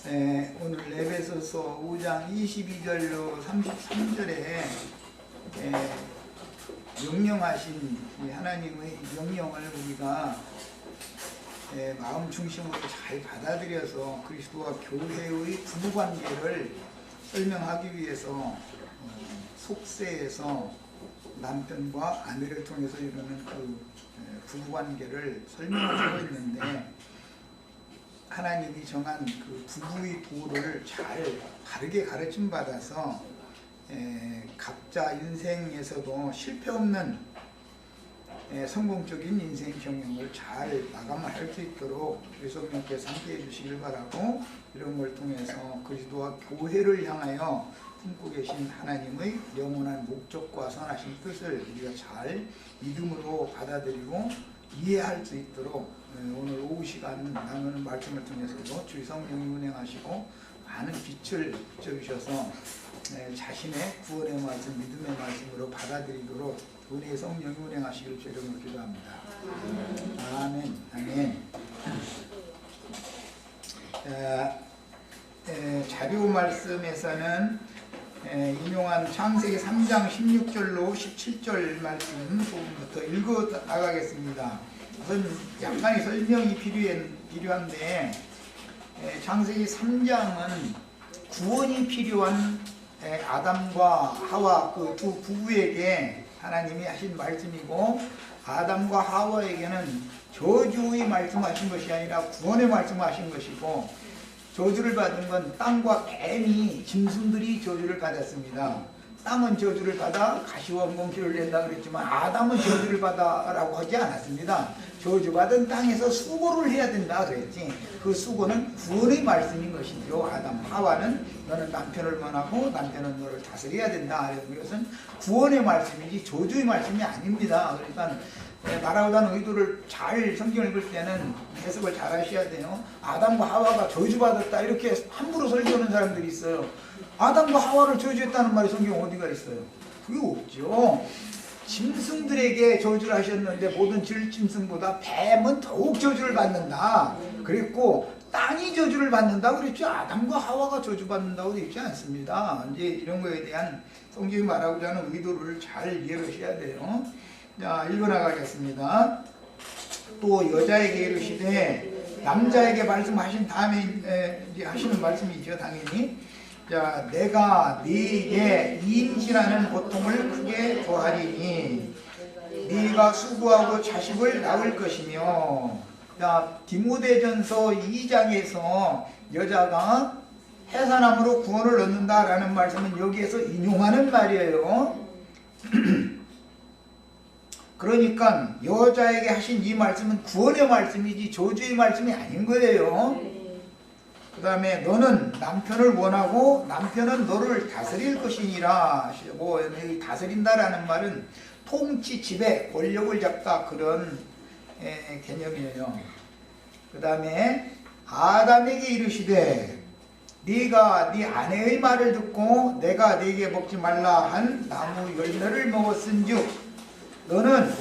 오늘 에베소서 5장 22절로 33절에 명령하신 하나님의 명령을 우리가 마음 중심으로 잘 받아들여서 그리스도와 교회의 부부관계를 설명하기 위해서 속세에서 남편과 아내를 통해서 이루는 그 부부관계를 설명하고 있는데, 하나님이 정한 그 부부의 도를 잘 바르게 가르침 받아서 각자 인생에서도 실패 없는 성공적인 인생 경영을 잘 마감할 수 있도록 성령께서 함께 해주시길 바라고, 이런 걸 통해서 그리스도와 교회를 향하여 품고 계신 하나님의 영원한 목적과 선하신 뜻을 우리가 잘 믿음으로 받아들이고 이해할 수 있도록 오늘 오후 시간 나누는 말씀을 통해서도 주의 성령이 운행하시고 많은 빛을 비춰주셔서 자신의 구원의 말씀, 믿음의 말씀으로 받아들이도록 은혜의 성령이 운행하시기를 주의 이름으로 기도합니다. 아멘. 아멘. 자료 말씀에서는 인용한 창세기 3장 16절로 17절 말씀 부분부터 읽어 나가겠습니다. 우선 약간의 설명이 필요한데, 창세기 3장은 구원이 필요한 아담과 하와 그 두 부부에게 하나님이 하신 말씀이고, 아담과 하와에게는 저주의 말씀하신 것이 아니라 구원의 말씀하신 것이고, 저주를 받은 건 땅과 뱀이, 짐승들이 저주를 받았습니다. 땅은 저주를 받아 가시와 엉겅퀴를 낸다 그랬지만 아담은 저주를 받아라고 하지 않았습니다. 저주받은 땅에서 수고를 해야 된다 그랬지. 그 수고는 구원의 말씀인 것이죠. 아담, 하와는 너는 남편을 원하고 남편은 너를 다스려야 된다. 이것은 구원의 말씀이지 저주의 말씀이 아닙니다. 그러니까 말하고자는 의도를 잘 성경을 읽을 때는 해석을 잘 하셔야 돼요. 아담과 하와가 저주받았다 이렇게 함부로 설교하는 사람들이 있어요. 아담과 하와를 저주했다는 말이 성경 어디가 있어요? 그게 없죠. 짐승들에게 저주를 하셨는데 모든 들짐승보다 뱀은 더욱 저주를 받는다 그랬고, 땅이 저주를 받는다고 그랬죠. 아담과 하와가 저주받는다고 그랬지 않습니다. 이제 이런 거에 대한 성경이 말하고자 하는 의도를 잘 이해하셔야 돼요. 자, 읽어나가겠습니다. 또 여자에게 이르시되, 남자에게 말씀하신 다음에 이제 하시는 말씀이죠, 당연히. 자, 내가 네게 임신하는 고통을 크게 더하리니 네가 수고하고 자식을 낳을 것이며. 자, 디모데전서 2장에서 여자가 해산함으로 구원을 얻는다라는 말씀은 여기에서 인용하는 말이에요. 그러니까 여자에게 하신 이 말씀은 구원의 말씀이지 저주의 말씀이 아닌 거예요. 그 다음에 너는 남편을 원하고 남편은 너를 다스릴 것이니라. 다스린다라는 말은 통치, 지배, 권력을 잡다 그런 개념이에요. 그 다음에 아담에게 이르시되, 네가 네 아내의 말을 듣고 내가 네게 먹지 말라 한 나무 열매를 먹었은즉 너는,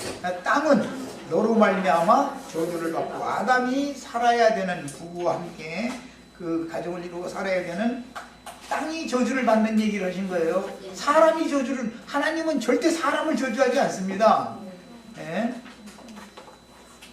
땅은 너로 말미암아 저주를 받고, 아담이 살아야 되는, 부부와 함께 그 가정을 이루고 살아야 되는 땅이 저주를 받는 얘기를 하신 거예요. 사람이 저주를, 하나님은 절대 사람을 저주하지 않습니다.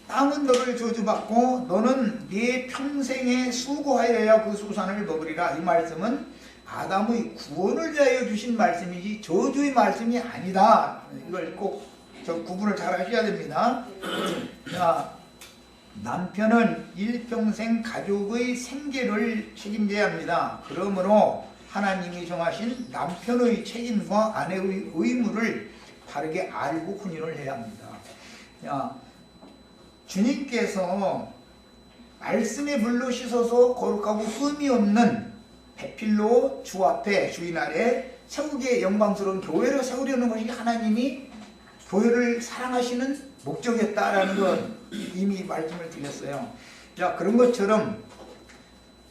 땅은 너를 저주받고 너는 네 평생에 수고하여야 그 수산을 먹으리라. 이 말씀은 아담의 구원을 위하여 주신 말씀이지 저주의 말씀이 아니다. 이걸 꼭 구분을 잘 하셔야 됩니다. 자, 남편은 일평생 가족의 생계를 책임져야 합니다. 그러므로 하나님이 정하신 남편의 책임과 아내의 의무를 바르게 알고 혼인을 해야 합니다. 자, 주님께서 말씀의 물로 씻어서 거룩하고 흠이 없는 배필로 주 앞에, 주인 아래 세우게 영광스러운 교회를 세우려는 것이 하나님이 교회를 사랑하시는 목적이었다라는 건 이미 말씀을 드렸어요. 자, 그런 것처럼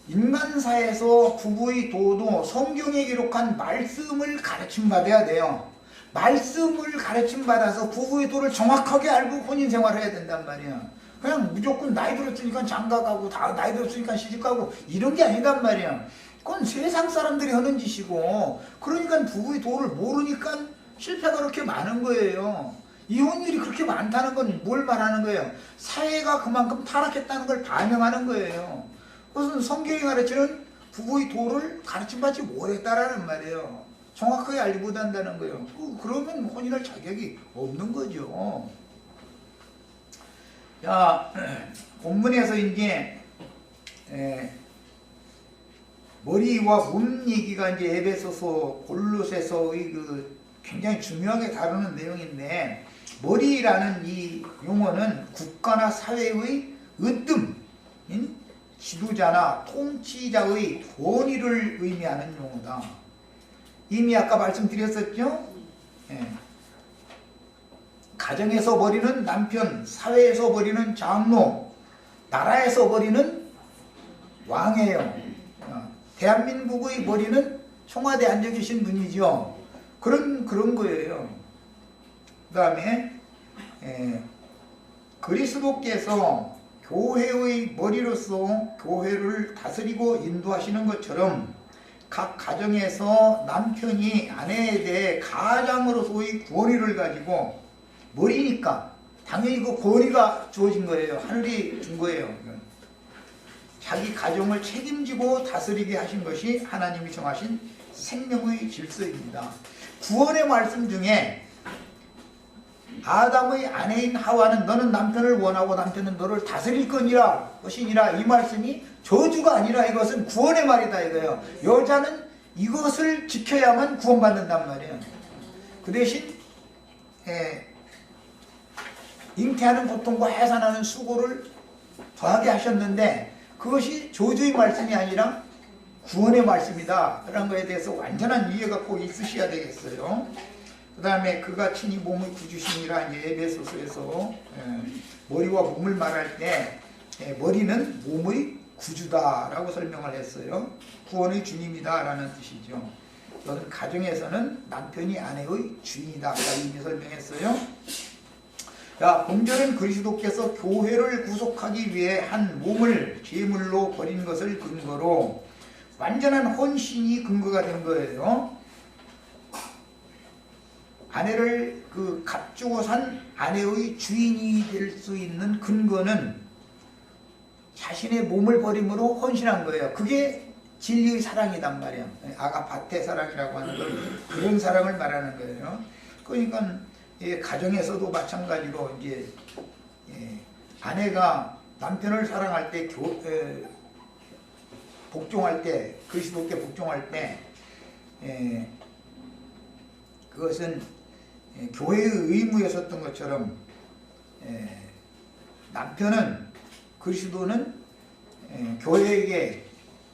인간사에서 부부의 도도 성경에 기록한 말씀을 가르침 받아야 돼요. 말씀을 가르침 받아서 부부의 도를 정확하게 알고 혼인 생활을 해야 된단 말이야. 그냥 무조건 나이 들었으니까 장가가고 다 나이 들었으니까 시집가고 이런 게 아니단 말이야. 그건 세상 사람들이 하는 짓이고, 그러니까 부부의 도를 모르니까 실패가 그렇게 많은 거예요. 이혼율이 그렇게 많다는 건 뭘 말하는 거예요? 사회가 그만큼 타락했다는 걸 반영하는 거예요. 그것은 성경이 가르치는 부부의 도를 가르침받지 못했다라는 말이에요. 정확하게 알지 못한다는 거예요. 그러면 혼인할 자격이 없는 거죠. 자, 본문에서 이제 머리와 몸 얘기가 이제 에베소서 골로새서의 그 굉장히 중요하게 다루는 내용인데, 머리라는 이 용어는 국가나 사회의 으뜸인 지도자나 통치자의 권위를 의미하는 용어다. 이미 아까 말씀드렸었죠? 가정에서 머리는 남편, 사회에서 머리는 장로, 나라에서 머리는 왕이에요. 대한민국의 머리는 청와대에 앉아 계신 분이죠. 그런 거예요. 그 다음에 그리스도께서 교회의 머리로서 교회를 다스리고 인도하시는 것처럼 각 가정에서 남편이 아내에 대해 가장으로서의 권위를 가지고, 머리니까 당연히 그 권위가 주어진 거예요. 하늘이 준 거예요. 자기 가정을 책임지고 다스리게 하신 것이 하나님이 정하신 생명의 질서입니다. 구원의 말씀 중에 아담의 아내인 하와는 너는 남편을 원하고 남편은 너를 다스릴 것이니라 이 말씀이 저주가 아니라 이것은 구원의 말이다 이거예요. 여자는 이것을 지켜야만 구원받는단 말이에요. 그 대신 잉태하는 고통과 해산하는 수고를 더하게 하셨는데, 그것이 저주의 말씀이 아니라 구원의 말씀이다 라는 것에 대해서 완전한 이해가 꼭 있으셔야 되겠어요. 그 다음에 그가 친히 몸을 구주시니라 에베소서에서 머리와 몸을 말할 때 머리는 몸의 구주다라고 설명을 했어요. 구원의 주님이다 라는 뜻이죠. 너는 가정에서는 남편이 아내의 주인이다 라고 이미 설명했어요. 자, 본절은 그리스도께서 교회를 구속하기 위해 한 몸을 제물로 버린 것을 근거로 완전한 헌신이 근거가 된 거예요. 아내를 값주고 산 아내의 주인이 될 수 있는 근거는 자신의 몸을 버림으로 헌신한 거예요. 그게 진리의 사랑이단 말이에요. 아가파테 사랑이라고 하는 걸, 그런 사랑을 말하는 거예요. 그러니까 가정에서도 마찬가지로 이제 아내가 남편을 사랑할 때, 복종할 때, 그리스도께 복종할 때, 그것은 교회의 의무였었던 것처럼 남편은, 그리스도는 교회에게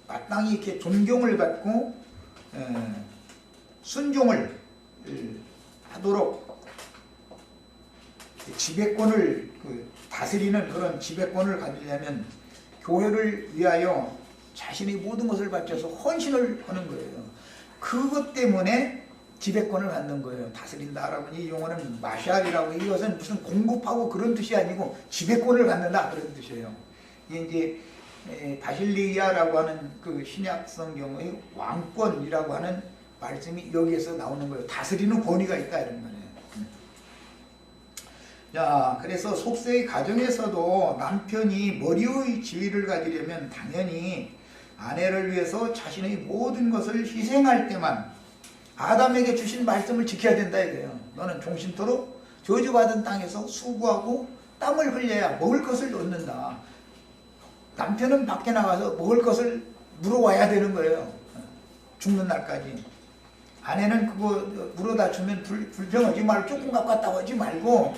마땅히 이렇게 존경을 받고 순종을 하도록 지배권을 다스리는 그런 지배권을 가지려면 교회를 위하여 자신의 모든 것을 바쳐서 헌신을 하는 거예요. 그것 때문에 지배권을 갖는 거예요. 다스린다라고 이 용어는 마샬이라고, 이것은 무슨 공급하고 그런 뜻이 아니고 지배권을 갖는다 그런 뜻이에요. 이게 이제 바실리아라고 하는 그 신약 성경의 왕권이라고 하는 말씀이 여기에서 나오는 거예요. 다스리는 권위가 있다 이런 말이에요. 자, 그래서 속세의 가정에서도 남편이 머리의 지위를 가지려면 당연히 아내를 위해서 자신의 모든 것을 희생할 때만 아담에게 주신 말씀을 지켜야 된다 이거예요. 너는 종신토록 저주받은 땅에서 수고하고 땀을 흘려야 먹을 것을 얻는다. 남편은 밖에 나가서 먹을 것을 물어와야 되는 거예요. 죽는 날까지. 아내는 그거 물어다 주면 불평하지 말고, 조금 갖고 왔다고 하지 말고,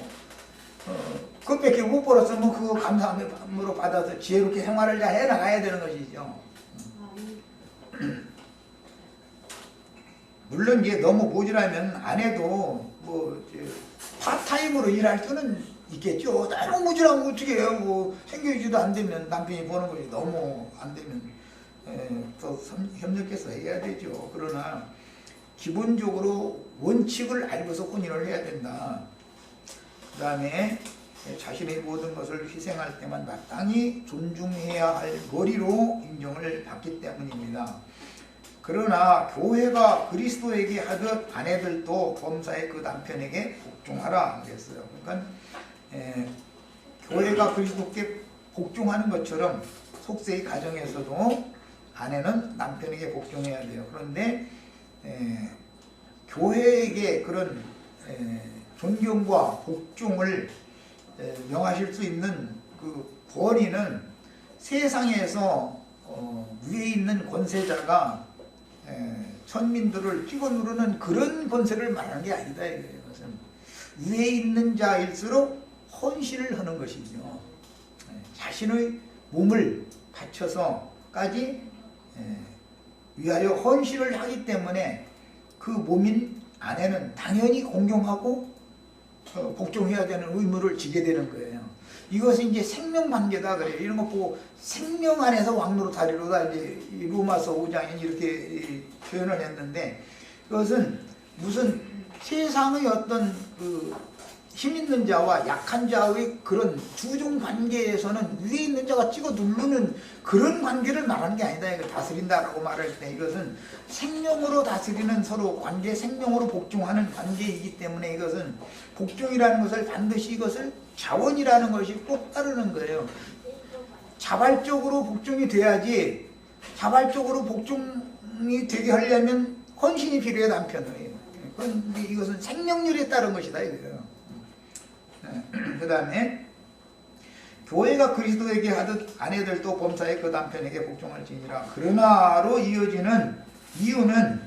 그것밖에 못 벌었으면 그거 감사함으로 받아서 지혜롭게 생활을 잘 해나가야 되는 것이죠. 물론 이제 너무 모자라면 아내도 파타임으로 일할 수는 있겠죠. 너무 모자라면 어떻게 해요? 생계유지도 안 되면 남편이 버는 것이 너무 안 되면 더 협력해서 해야 되죠. 그러나 기본적으로 원칙을 알고서 혼인을 해야 된다. 그 다음에 자신의 모든 것을 희생할 때만 마땅히 존중해야 할 머리로 인정을 받기 때문입니다. 그러나 교회가 그리스도에게 하듯 아내들도 범사의 그 남편에게 복종하라 그랬어요. 그러니까 교회가 그리스도께 복종하는 것처럼 속세의 가정에서도 아내는 남편에게 복종해야 돼요. 그런데 교회에게 그런 존경과 복종을 명하실 수 있는 그 권위는 세상에서 위에 있는 권세자가 천민들을 찍어 누르는 그런 권세를 말하는 게 아니다. 이것은 위에 있는 자일수록 헌신을 하는 것이죠. 자신의 몸을 바쳐서까지 위하여 헌신을 하기 때문에 그 몸인 아내는 당연히 공경하고 복종해야 되는 의무를 지게 되는 거예요. 이것이 이제 생명관계다 그래요. 이런 거 보고 생명 안에서 왕노릇하리로다 이제 로마서 5장에 이렇게 표현을 했는데, 그것은 무슨 세상의 어떤 그 힘 있는 자와 약한 자의 그런 두종 관계에서는 위에 있는 자가 찍어 누르는 그런 관계를 말하는 게 아니다. 이거 다스린다라고 말할 때 이것은 생명으로 다스리는 서로 관계, 생명으로 복종하는 관계이기 때문에 이것은 복종이라는 것을 반드시 이것을 자원이라는 것이 꼭 따르는 거예요. 자발적으로 복종이 돼야지, 자발적으로 복종이 되게 하려면 헌신이 필요해 남편의. 그런데 이것은 생명률에 따른 것이다 이거예요. 그 다음에 교회가 그리스도에게 하듯 아내들도 범사의 그 남편에게 복종할지니라. 그러나로 이어지는 이유는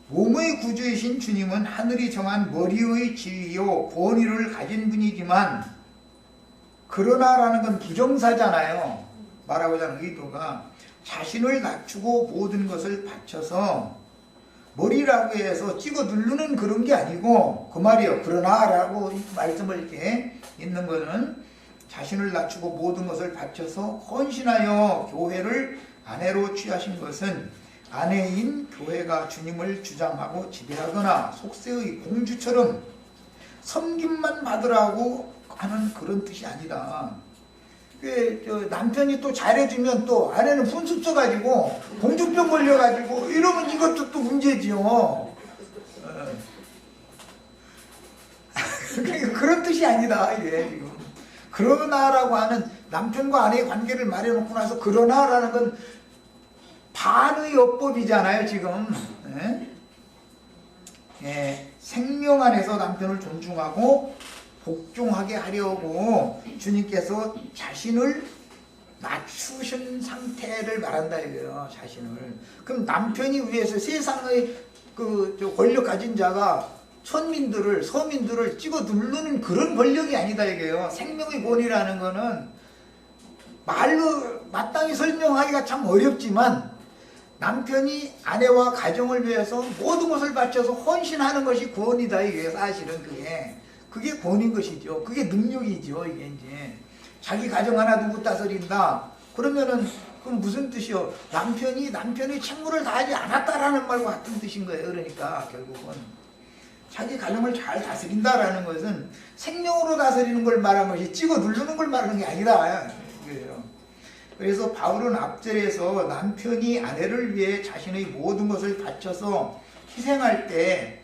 몸의 구주이신 주님은 하늘이 정한 머리의 지위요 권위를 가진 분이지만, 그러나라는 건 부정사잖아요. 말하고자 하는 의도가 자신을 낮추고 모든 것을 바쳐서 머리라고 해서 찍어 누르는 그런 게 아니고, 그 말이요. 그러나라고 말씀을 이렇게 있는 거는 자신을 낮추고 모든 것을 바쳐서 헌신하여 교회를 아내로 취하신 것은 아내인 교회가 주님을 주장하고 지배하거나 속세의 공주처럼 섬김만 받으라고 하는 그런 뜻이 아니다. 남편이 또 잘해주면 또 아내는 분수 써가지고 공주병 걸려가지고 이러면 이것도 또 문제지요. 그러니까 그런 뜻이 아니다 이게 지금. 그러나라고 하는 남편과 아내의 관계를 말해놓고 나서 그러나라는 건 반의 어법이잖아요 지금. 생명 안에서 남편을 존중하고 복종하게 하려고 주님께서 자신을 낮추신 상태를 말한다 이거예요. 자신을. 그럼 남편이 위해서 세상의 그 권력 가진 자가 천민들을, 서민들을 찍어 누르는 그런 권력이 아니다 이거예요. 생명의 권위라는 거는 말로 마땅히 설명하기가 참 어렵지만, 남편이 아내와 가정을 위해서 모든 것을 바쳐서 헌신하는 것이 권위다 이게 사실은 그게 권위인 것이죠. 그게 능력이죠. 이게 이제 자기 가정 하나 누구 다스린다 그러면은 그럼 무슨 뜻이요? 남편이 책무를 다하지 않았다라는 말과 같은 뜻인 거예요. 그러니까 결국은 자기 가정을 잘 다스린다라는 것은 생명으로 다스리는 걸 말하는 것이 찍어 누르는 걸 말하는 게 아니다. 그래요. 그래서 바울은 앞절에서 남편이 아내를 위해 자신의 모든 것을 바쳐서 희생할 때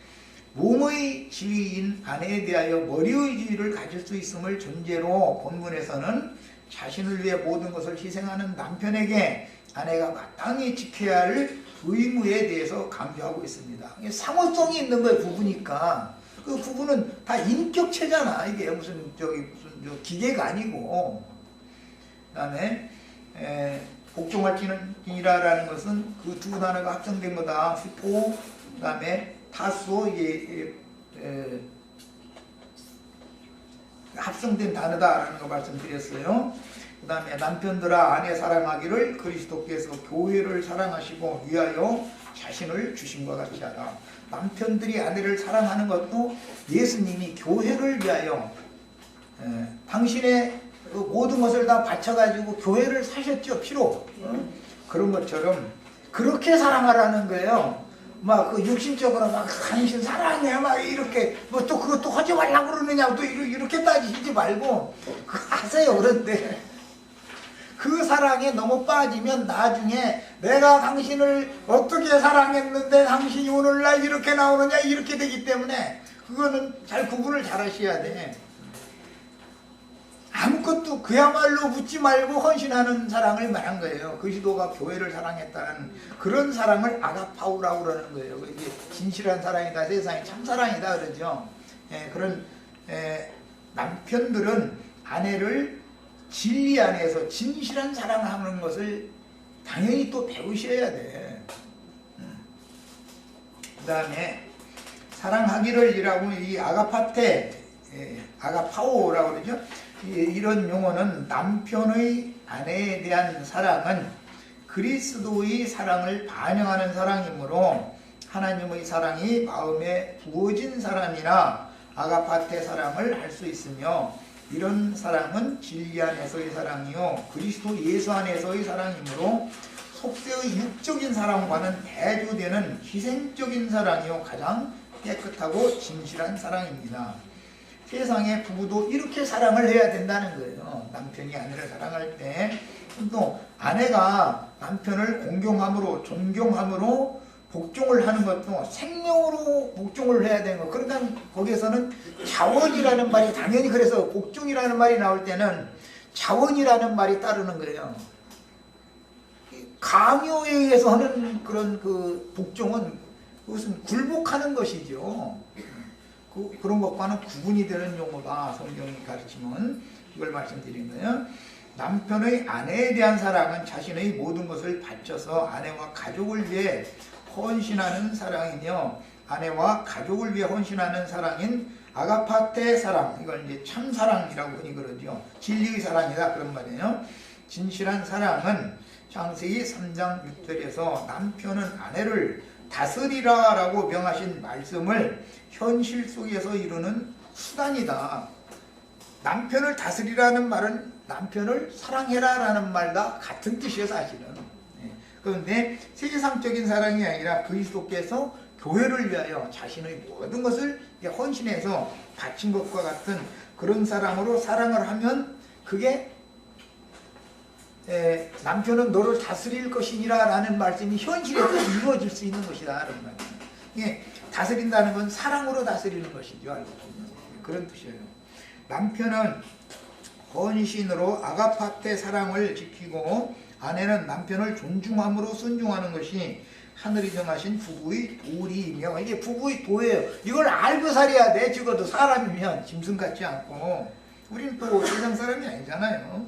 몸의 지위인 아내에 대하여 머리의 지위를 가질 수 있음을 전제로 본문에서는 자신을 위해 모든 것을 희생하는 남편에게 아내가 마땅히 지켜야 할 의무에 대해서 강조하고 있습니다. 상호성이 있는 거예요. 부부니까. 그 부부는 다 인격체잖아. 이게 무슨 기계가 아니고. 그 다음에 복종할지니라라는 것은 그 두 단어가 합성된 거다. 후포, 그 다음에 다소 이게 합성된 단어다라는 거 말씀드렸어요. 그 다음에 남편들아 아내 사랑하기를 그리스도께서 교회를 사랑하시고 위하여 자신을 주신 것 같이 하라. 남편들이 아내를 사랑하는 것도 예수님이 교회를 위하여 당신의 모든 것을 다 바쳐가지고 교회를 사셨죠. 피로. 그런 것처럼 그렇게 사랑하라는 거예요. 막 그 육신적으로 막 당신 사랑해 막 이렇게 뭐 또 그것도 하지 말라고 그러느냐고 또 이렇게 따지지 말고 그거 하세요. 그런데 그 사랑에 너무 빠지면 나중에 내가 당신을 어떻게 사랑했는데 당신이 오늘날 이렇게 나오느냐 이렇게 되기 때문에 그거는 잘 구분을 잘 하셔야 돼. 아무것도 그야말로 묻지 말고 헌신하는 사랑을 말한 거예요. 그리스도가 교회를 사랑했다는 그런 사랑을 아가파우라고 그러는 거예요. 이게 진실한 사랑이다, 세상의 참사랑이다 그러죠. 그런 남편들은 아내를 진리 안에서 진실한 사랑하는 것을 당연히 또 배우셔야 돼. 그 다음에 사랑하기를 이라고 이 아가파테, 아가파오라고 그러죠. 이런 용어는 남편의 아내에 대한 사랑은 그리스도의 사랑을 반영하는 사랑이므로 하나님의 사랑이 마음에 부어진 사람이나 아가파테 사랑을 할 수 있으며 이런 사랑은 진리 안에서의 사랑이요 그리스도 예수 안에서의 사랑이므로 속세의 육적인 사랑과는 대조되는 희생적인 사랑이요 가장 깨끗하고 진실한 사랑입니다. 세상의 부부도 이렇게 사랑을 해야 된다는 거예요. 남편이 아내를 사랑할 때 또 아내가 남편을 공경함으로 존경함으로 복종을 하는 것도 생명으로 복종을 해야 되는 거. 그러니까 거기에서는 자원이라는 말이 당연히 그래서 복종이라는 말이 나올 때는 자원이라는 말이 따르는 거예요. 강요에 의해서 하는 그런 그 복종은 그것은 굴복하는 것이죠. 그런 것과는 구분이 되는 용어다. 성경이 가르치면 이걸 말씀드린 거예요. 남편의 아내에 대한 사랑은 자신의 모든 것을 바쳐서 아내와 가족을 위해 헌신하는 사랑이며 아내와 가족을 위해 헌신하는 사랑인 아가파테 사랑, 이걸 이제 참사랑이라고 흔히 그러죠. 진리의 사랑이다 그런 말이에요. 진실한 사랑은 창세기 3장 6절에서 남편은 아내를 다스리라 라고 명하신 말씀을 현실 속에서 이루는 수단이다. 남편을 다스리라는 말은 남편을 사랑해라 라는 말과 같은 뜻이에요 사실은. 그런데 세상적인 사랑이 아니라 그리스도께서 교회를 위하여 자신의 모든 것을 헌신해서 바친 것과 같은 그런 사랑으로 사랑을 하면 그게 남편은 너를 다스릴 것이니라 라는 말씀이 현실에서 이루어질 수 있는 것이다 라는 말이에요. 다스린다는 건 사랑으로 다스리는 것이죠. 알고 보면. 그런 뜻이에요. 남편은 헌신으로 아가파테 사랑을 지키고 아내는 남편을 존중함으로 순종하는 것이 하늘이 정하신 부부의 도리이며 이게 부부의 도예요. 이걸 알고 살아야 돼. 적어도 사람이면 짐승 같지 않고. 우리는 또 세상 사람이 아니잖아요.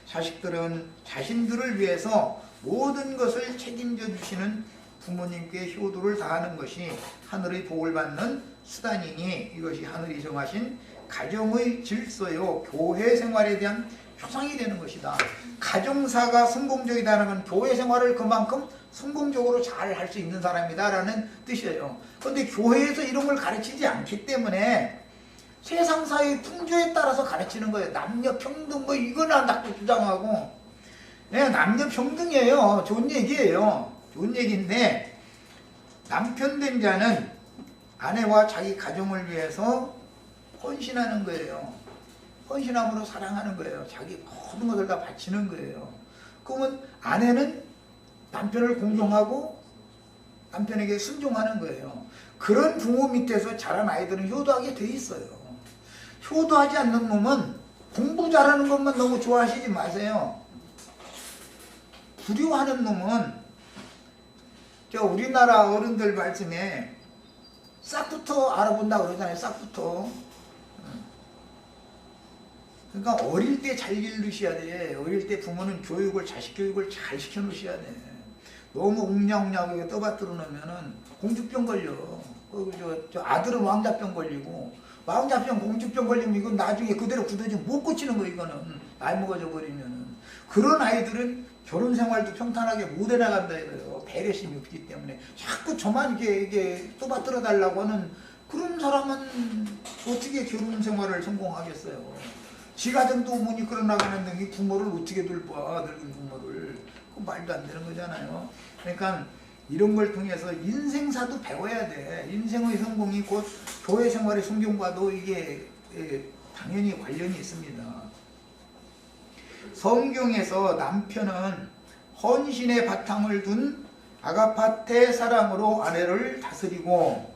자식들은 자신들을 위해서 모든 것을 책임져 주시는 부모님께 효도를 다하는 것이 하늘의 복을 받는 수단이니 이것이 하늘이 정하신 가정의 질서요 교회 생활에 대한 표상이 되는 것이다. 가정사가 성공적이다는 건 교회 생활을 그만큼 성공적으로 잘 할 수 있는 사람이다 라는 뜻이에요. 그런데 교회에서 이런 걸 가르치지 않기 때문에 세상사의 풍조에 따라서 가르치는 거예요. 남녀평등 뭐 이거나 자꾸 주장하고. 남녀평등이에요. 좋은 얘기예요. 좋은 얘기인데 남편 된 자는 아내와 자기 가정을 위해서 헌신하는 거예요. 헌신함으로 사랑하는 거예요. 자기 모든 것을 다 바치는 거예요. 그러면 아내는 남편을 공경하고 남편에게 순종하는 거예요. 그런 부모 밑에서 자란 아이들은 효도하게 돼 있어요. 효도하지 않는 놈은 공부 잘하는 것만 너무 좋아하시지 마세요. 불효하는 놈은 우리나라 어른들 말씀에 싹부터 알아본다 그러잖아요. 싹부터. 그러니까 어릴 때 잘 기르셔야 돼. 어릴 때 부모는 자식 교육을 잘 시켜 놓으셔야 돼. 너무 웅냥웅냥하게 떠받들어 놓으면은 공주병 걸려. 저 아들은 왕자병 걸리고, 왕자병, 공주병 걸리면 이건 나중에 그대로 굳어지면 못 고치는 거, 이거는. 나이 먹어져 버리면은. 그런 아이들은 결혼 생활도 평탄하게 못 해나간다 이거예요. 배려심이 없기 때문에. 자꾸 저만 이게 떠받들어 달라고 하는 그런 사람은 어떻게 결혼 생활을 성공하겠어요. 지 가정도 어머니 끌어나가는 이 부모를 어떻게 돌봐, 늙은 부모를. 그 말도 안 되는 거잖아요. 그러니까 이런 걸 통해서 인생사도 배워야 돼. 인생의 성공이 곧 교회 생활의 성경과도 이게 당연히 관련이 있습니다. 성경에서 남편은 헌신의 바탕을 둔 아가파테 사랑으로 아내를 다스리고,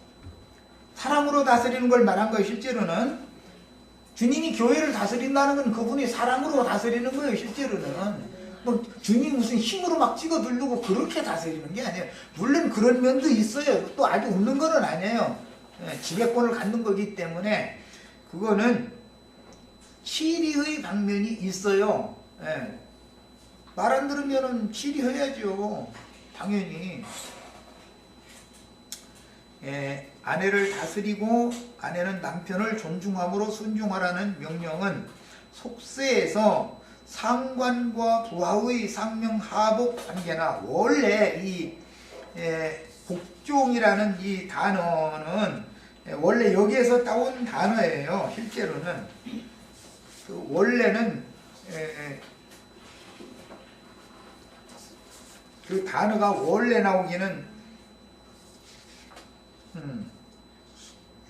사랑으로 다스리는 걸 말한 거예요. 실제로는 주님이 교회를 다스린다는 건 그분이 사랑으로 다스리는 거예요. 실제로는 뭐 주님 무슨 힘으로 막 찍어 누르고 그렇게 다스리는 게 아니에요. 물론 그런 면도 있어요. 또 아주 없는 건 아니에요. 지배권을 갖는 거기 때문에 그거는 치리의 방면이 있어요. 말 안 들으면 치리해야죠. 당연히. 아내를 다스리고 아내는 남편을 존중함으로 순종하라는 명령은 속세에서 상관과 부하의 상명하복 관계나, 원래 이 복종이라는 이 단어는 원래 여기에서 따온 단어예요. 실제로는 원래는 그 단어가 원래 나오기는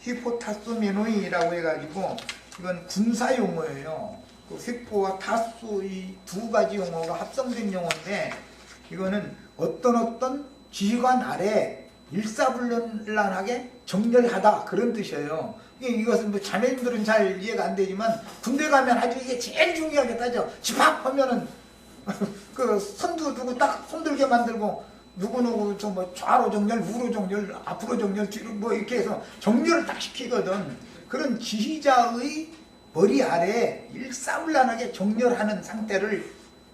휘포타소메노이라고 해가지고 이건 군사 용어예요. 그 휘포와 타수 이 두 가지 용어가 합성된 용어인데, 이거는 어떤 지휘관 아래 일사불란하게 정렬하다, 그런 뜻이에요. 이것은 뭐 자매님들은 잘 이해가 안 되지만 군대 가면 아주 이게 제일 중요하게 따져. 집합하면은 그 선두 두고 딱 손들게 만들고, 누구누구 뭐 좌로 정렬, 우로 정렬, 앞으로 정렬, 뒤로 뭐 이렇게 해서 정렬을 딱 시키거든. 그런 지휘자의 머리 아래에 일사불란하게 정렬하는 상태를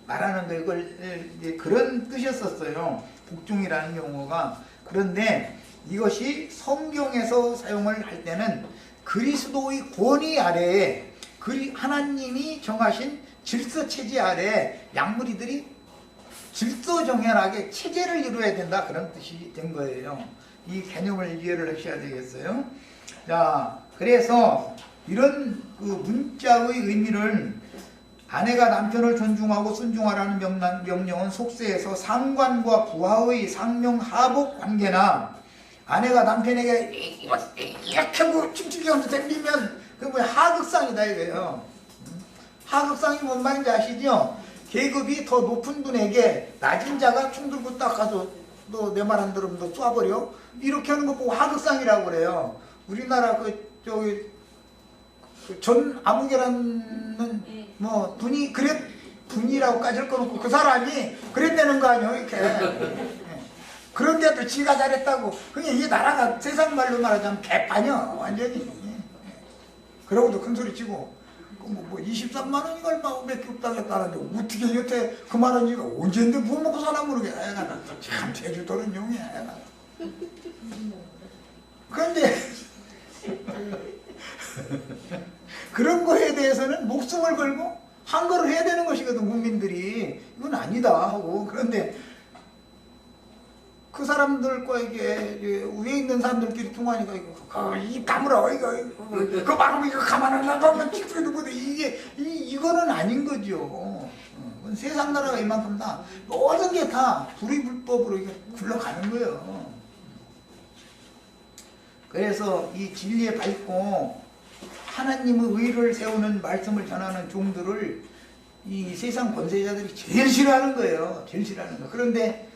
말하는 거, 이걸 그런 뜻이었었어요. 복종이라는 용어가. 그런데 이것이 성경에서 사용을 할 때는 그리스도의 권위 아래에 하나님이 정하신 질서체제 아래에 양무리들이 질서정연하게 체제를 이루어야 된다, 그런 뜻이 된 거예요. 이 개념을 이해를 하셔야 되겠어요. 자, 그래서 이런 그 문자의 의미를, 아내가 남편을 존중하고 순종하라는 명령은 속세에서 상관과 부하의 상명하복 관계나, 아내가 남편에게 이렇게 하고 춤추면서 댕기면 그 뭐야, 하극상이다 이거예요. 하극상이 뭔 말인지 아시죠? 계급이 더 높은 분에게 낮은 자가 총 들고 딱 가서 너 내 말 안 들으면 너 쏴버려? 이렇게 하는 거 보고 하극상이라고 그래요. 우리나라 전 아무개라는 뭐 분이 그랬, 분이라고 까질 거 놓고 그 사람이 그랬다는 거 아니에요, 이렇게. 그런데도 지가 잘했다고. 그게 이 나라가 세상 말로 말하자면 개판이야, 완전히. 그러고도 큰 소리 치고. 뭐 23만 원이 얼마밖에 없다고 했다는데 어떻게 여태 그만 원이가 언제인데 뭐 먹고 사나 모르게. 참 제주도는 용이야. 그런데 그런 거에 대해서는 목숨을 걸고 항거를 해야 되는 것이거든, 국민들이. 이건 아니다 하고. 그런데 그 사람들과 이게 위에 있는 사람들끼리 통화하니까 입 다물어, 그 말하면 이거 가만 안 놔두면 틱틱이 보다. 이거는 아닌 거죠. 세상 나라가 이만큼 다 모든 게 다 불의불법으로 이게 굴러가는 거예요. 그래서 이 진리에 밝고 하나님의 의를 세우는 말씀을 전하는 종들을 이 세상 권세자들이 제일 싫어하는 거예요. 제일 싫어하는 거. 그런데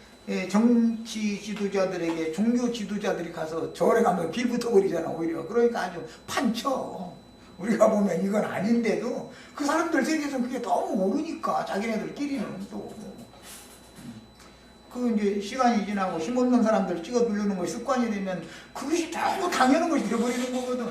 정치 지도자들에게, 종교 지도자들이 가서 절에 가면 빌붙어 버리잖아, 오히려. 그러니까 아주 판쳐. 우리가 보면 이건 아닌데도 그 사람들 세계에서는 그게 너무 모르니까 자기네들끼리는 또. 그 이제 시간이 지나고 힘없는 사람들 찍어 누르는 것이 습관이 되면 그것이 너무 당연한 것이 되어버리는 거거든.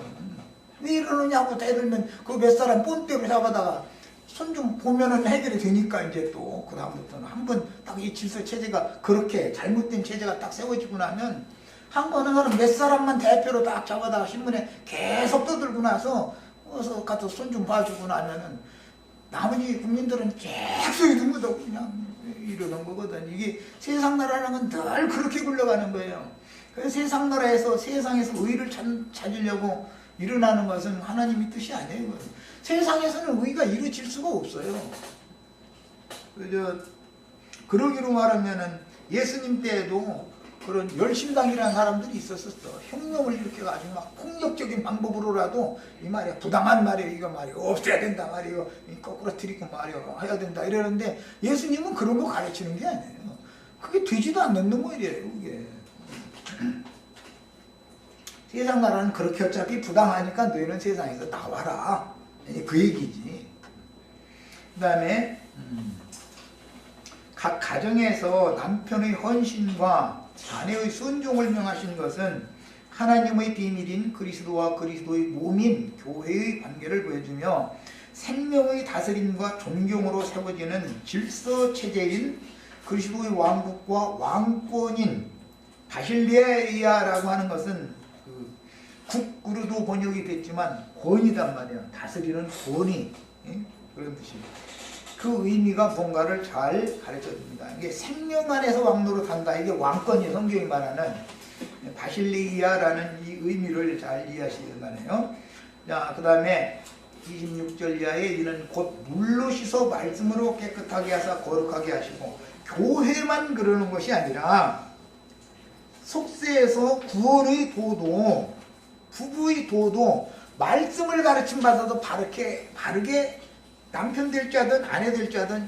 왜 이러느냐고 대들면 그 몇 사람 뽐때로 잡아다가 손 좀 보면은 해결이 되니까 이제 또 그다음부터는 한 번 딱 이 질서 체제가 그렇게 잘못된 체제가 딱 세워지고 나면 한 번 하는 몇 사람만 대표로 딱 잡아다가 신문에 계속 떠들고 나서 어서 가서 손 좀 봐주고 나면은 나머지 국민들은 계속 이러면서 그냥 이러는 거거든. 이게 세상 나라랑은 늘 그렇게 굴러가는 거예요. 그래서 세상 나라에서 세상에서 의를 찾으려고 일어나는 것은 하나님의 뜻이 아니에요. 세상에서는 의가 이루어질 수가 없어요. 그러기로 말하면은 예수님 때에도 그런 열심당이라는 사람들이 있었었어. 혁명을 일으켜가지고 막 폭력적인 방법으로라도 이 말이야 부당한 말이야 이거 말이야 없애야 된다 말이야 거꾸로 들이고 말이야 해야 된다 이러는데 예수님은 그런 거 가르치는 게 아니에요. 그게 되지도 않는 놈이래요. 그게 세상 나라는 그렇게 어차피 부당하니까 너희는 세상에서 나와라 그 얘기지. 그 다음에 각 가정에서 남편의 헌신과 아내의 순종을 명하신 것은 하나님의 비밀인 그리스도와 그리스도의 몸인 교회의 관계를 보여주며 생명의 다스림과 존경으로 세워지는 질서체제인 그리스도의 왕국과 왕권인 바실레아라고 하는 것은 그 국으로도 번역이 됐지만 권이단 말이야. 다스리는 권위 그런 뜻입니다. 그 의미가 뭔가를 잘 가르쳐줍니다. 이게 생명 안에서 왕노로 산다. 이게 왕권이 성경이 말하는 바실레아라는 이 의미를 잘 이해하시기 바라요. 자, 그 다음에 26절 이하에 이는 곧 물로 씻어 말씀으로 깨끗하게 하사 거룩하게 하시고 교회만 그러는 것이 아니라 속세에서 구원의 도도 부부의 도도 말씀을 가르침 받아도 바르게 남편 될지 하든 아내 될지 하든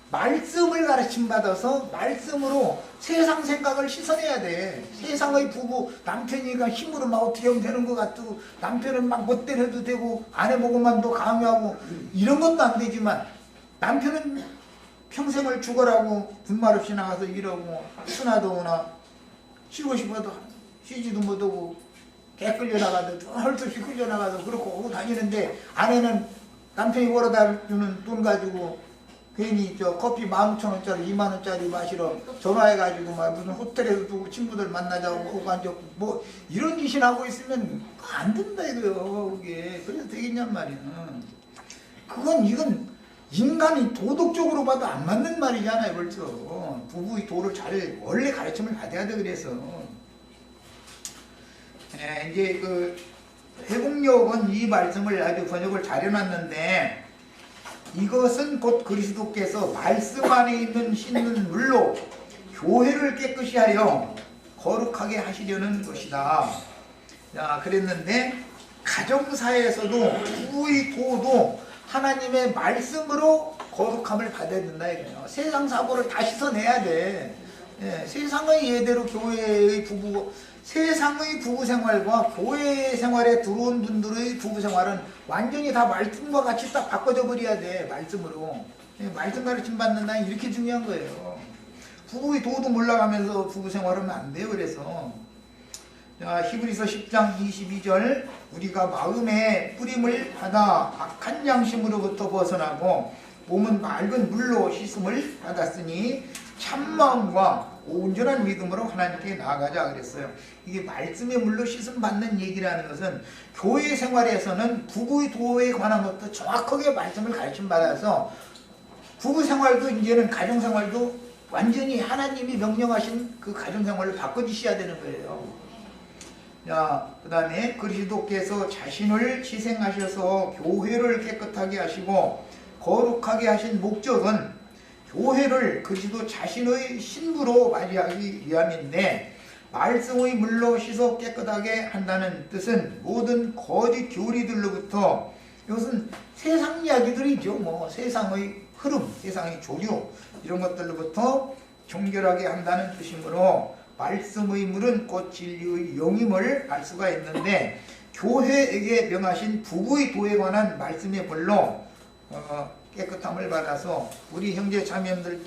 말씀을 가르침 받아서 말씀으로 세상 생각을 씻어내야 돼. 세상의 부부 남편이가 힘으로 막 어떻게 하면 되는 것 같고 남편은 막 멋대로 해도 되고 아내 보고만 더 강요하고 이런 것도 안 되지만 남편은 평생을 죽어라고 군말 없이 나가서 일하고 순하더구나 쉬고 싶어도 쉬지도 못하고 개 끌려나가도 헐 수 없이 끌려나가도 그렇고 오고 다니는데 아내는 남편이 벌어다 주는 돈 가지고 괜히 저 커피 15,000원짜리 20,000원짜리 마시러 전화해가지고 막 무슨 호텔에서 두고 친구들 만나자고 오고 앉았고 뭐 이런 짓을 하고 있으면 안 된다 이거요. 그게 그래서 되겠냔 말이야. 이건 인간이 도덕적으로 봐도 안 맞는 말이잖아요. 벌써 부부의 도를 잘 원래 가르침을 받아야 돼. 그래서 이제 그 회복력은 이 말씀을 아주 번역을 잘 해놨는데 이것은 곧 그리스도께서 말씀 안에 있는 씻는 물로 교회를 깨끗이 하여 거룩하게 하시려는 것이다. 자, 그랬는데 가정사에서도 부부의 도도 하나님의 말씀으로 거룩함을 받아야 된다 이거예요. 세상 사고를 다 씻어내야 돼. 세상의 예대로 교회의 세상의 부부 생활과 교회 생활에 들어온 분들의 부부 생활은 완전히 다 말씀과 같이 딱 바꿔져 버려야 돼. 말씀으로. 말씀 가르침 받는 날 이렇게 중요한 거예요. 부부의 도도 몰라가면서 부부 생활하면 안 돼요. 그래서 자, 히브리서 10장 22절 우리가 마음에 뿌림을 받아 악한 양심으로부터 벗어나고 몸은 맑은 물로 씻음을 받았으니 참마음과 온전한 믿음으로 하나님께 나아가자 그랬어요. 이게 말씀의 물로 씻음 받는 얘기라는 것은 교회 생활에서는 부부의 도에 관한 것도 정확하게 말씀을 가르침 받아서 부부 생활도 이제는 가정 생활도 완전히 하나님이 명령하신 그 가정 생활을 바꿔주셔야 되는 거예요. 자, 그 다음에 그리스도께서 자신을 희생하셔서 교회를 깨끗하게 하시고 거룩하게 하신 목적은 교회를 그리스도 자신의 신부로 맞이하기 위함인데 말씀의 물로 씻어 깨끗하게 한다는 뜻은 모든 거짓 교리들로부터 이것은 세상 이야기들이죠. 뭐 세상의 흐름, 세상의 조류 이런 것들로부터 정결하게 한다는 뜻이므로 말씀의 물은 곧 진리의 영임을 알 수가 있는데 교회에게 명하신 부부의 도에 관한 말씀의 물로 깨끗함을 받아서 우리 형제 자매님들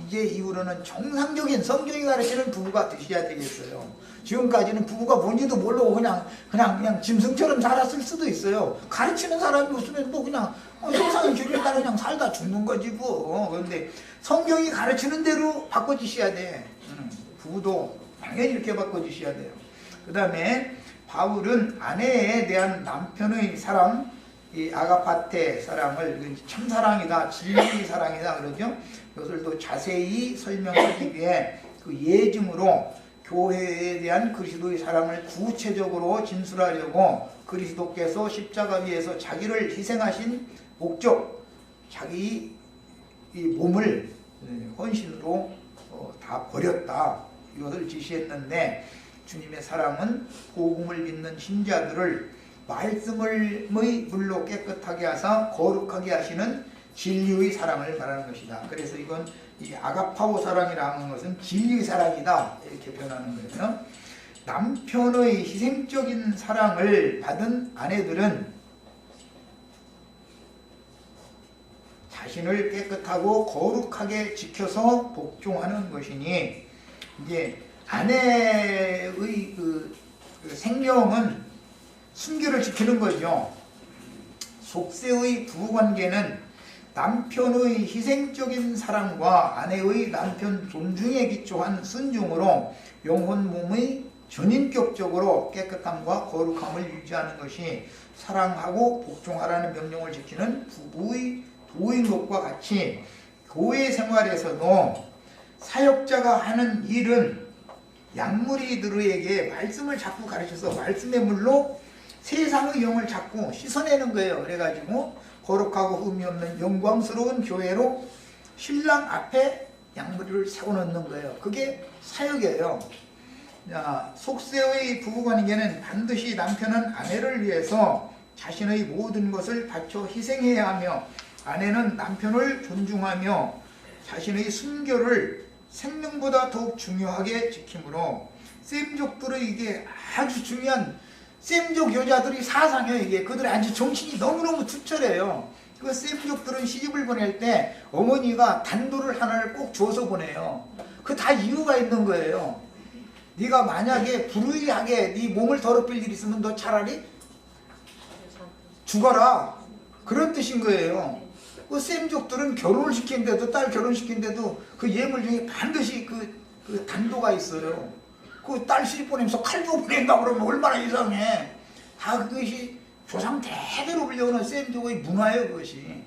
이제 이후로는 정상적인 성경이 가르치는 부부가 되셔야 되겠어요. 지금까지는 부부가 뭔지도 모르고 그냥 짐승처럼 살았을 수도 있어요. 가르치는 사람이 없으면 뭐 그냥 세상의 규례에 따라 그냥 살다 죽는 거지 뭐. 그런데 성경이 가르치는 대로 바꿔주셔야 돼. 부부도 당연히 이렇게 바꿔주셔야 돼요. 그 다음에 바울은 아내에 대한 남편의 사랑, 이 아가파테 사랑을 참사랑이다, 진리의 사랑이다 그러죠. 이것을 또 자세히 설명하기 위해 그 예증으로 교회에 대한 그리스도의 사랑을 구체적으로 진술하려고 그리스도께서 십자가 위에서 자기를 희생하신 목적, 자기 이 몸을 헌신으로 다 버렸다. 이것을 지시했는데 주님의 사랑은 복음을 믿는 신자들을 말씀의 물로 깨끗하게 하사 거룩하게 하시는 진리의 사랑을 말하는 것이다. 그래서 이건 이 아가파오 사랑이라 하는 것은 진리의 사랑이다 이렇게 표현하는 거예요. 남편의 희생적인 사랑을 받은 아내들은 자신을 깨끗하고 거룩하게 지켜서 복종하는 것이니, 이제 아내의 그 생명은 순결을 지키는 거죠. 속세의 부부관계는 남편의 희생적인 사랑과 아내의 남편 존중에 기초한 순종으로 영혼 몸의 전인격적으로 깨끗함과 거룩함을 유지하는 것이 사랑하고 복종하라는 명령을 지키는 부부의 도인 것과 같이, 교회 생활에서도 사역자가 하는 일은 양무리들에게 말씀을 자꾸 가르쳐서 말씀의 물로 세상의 영을 자꾸 씻어내는 거예요. 그래가지고 거룩하고 흠이 없는 영광스러운 교회로 신랑 앞에 양무리를 세워놓는 거예요. 그게 사역이에요. 속세의 부부관계는 반드시 남편은 아내를 위해서 자신의 모든 것을 바쳐 희생해야 하며, 아내는 남편을 존중하며 자신의 순결을 생명보다 더욱 중요하게 지키므로, 셈족들의 이게 아주 중요한, 셈족 여자들이 사상이에요. 이게 그들의 아주 정신이 너무너무 투철해요. 그 셈족들은 시집을 보낼 때 어머니가 단도를 하나를 꼭 줘서 보내요. 그 다 이유가 있는 거예요. 네가 만약에 불의하게 네 몸을 더럽힐 일 있으면 너 차라리 죽어라, 그런 뜻인 거예요. 그 셈족들은 결혼을 시킨데도, 딸 결혼시킨데도 그 예물 중에 반드시 그 단도가 있어요. 그 딸 시집 보내면서 칼 주고 보낸다 그러면 얼마나 이상해. 다 그것이 조상 대대로 불려오는 셈족의 문화예요. 그것이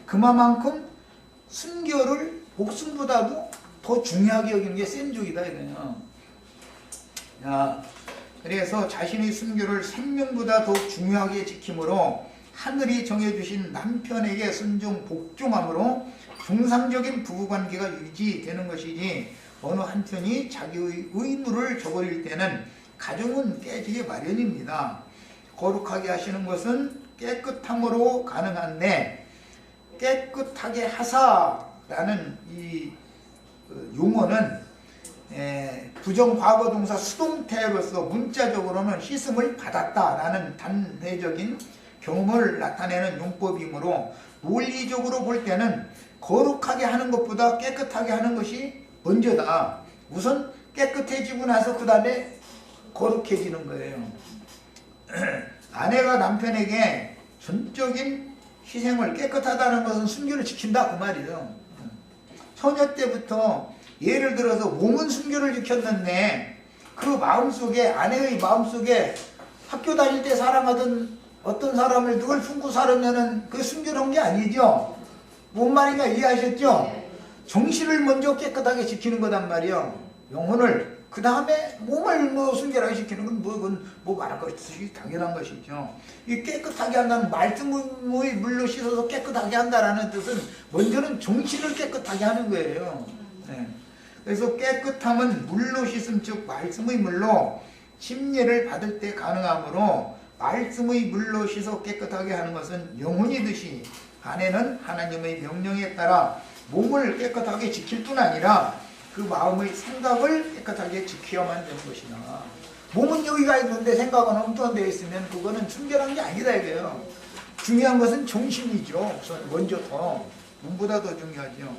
그만큼 순결을 목숨보다도 더 중요하게 여기는 게 셈족이다 이거예요. 그래서 자신의 순결을 생명보다 더 중요하게 지킴으로 하늘이 정해주신 남편에게 순종 복종함으로 정상적인 부부관계가 유지되는 것이지, 어느 한편이 자기의 의무를 저버릴 때는 가정은 깨지기 마련입니다. 거룩하게 하시는 것은 깨끗함으로 가능한데, 깨끗하게 하사라는 이 용어는 부정과거동사 수동태로서 문자적으로는 씻음을 받았다라는 단회적인 경험을 나타내는 용법이므로, 논리적으로 볼 때는 거룩하게 하는 것보다 깨끗하게 하는 것이 먼저다. 우선 깨끗해지고 나서 그 다음에 거룩해지는 거예요. 아내가 남편에게 전적인 희생을, 깨끗하다는 것은 순결을 지킨다 그 말이에요. 처녀 때부터 예를 들어서 몸은 순결을 지켰는데 그 마음속에, 아내의 마음속에 학교 다닐 때 사랑하던 어떤 사람을 늘 품고 살으면은 그 순결한 게 아니죠. 뭔 말인가 이해하셨죠? 정신을 먼저 깨끗하게 지키는 거단 말이에요. 영혼을. 그 다음에 몸을 순결하게 지키는 건 그건 말할 것이 당연한 것이죠. 이 깨끗하게 한다는, 말씀의 물로 씻어서 깨끗하게 한다라는 뜻은 먼저는 정신을 깨끗하게 하는 거예요. 네. 그래서 깨끗함은 물로 씻음, 즉 말씀의 물로 침례를 받을 때 가능하므로, 말씀의 물로 씻어 깨끗하게 하는 것은 영혼이듯이 아내는 하나님의 명령에 따라 몸을 깨끗하게 지킬 뿐 아니라 그 마음의 생각을 깨끗하게 지켜야만 되는 것이다. 몸은 여기가 있는데 생각은 엉뚱한 데 있으면 그거는 순결한 게 아니다 이거예요. 중요한 것은 정신이죠. 우선 먼저 더, 몸보다 더 중요하죠.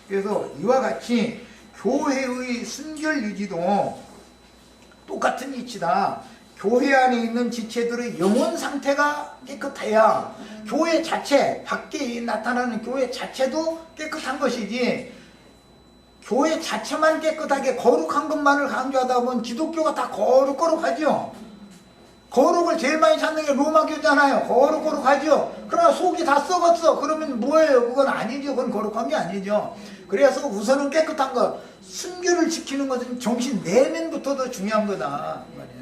그래서 이와 같이 교회의 순결 유지도 똑같은 이치다. 교회 안에 있는 지체들의 영혼 상태가 깨끗해야 교회 자체, 밖에 나타나는 교회 자체도 깨끗한 것이지, 교회 자체만 깨끗하게 거룩한 것만을 강조하다 보면 기독교가 다 거룩하죠. 거룩을 제일 많이 찾는 게 로마교잖아요. 거룩하죠. 그러나 속이 다 썩었어. 그러면 뭐예요? 그건 아니죠. 그건 거룩한 게 아니죠. 그래서 우선은 깨끗한 것, 순결을 지키는 것은 정신 내면부터 더 중요한 거다 말이에요.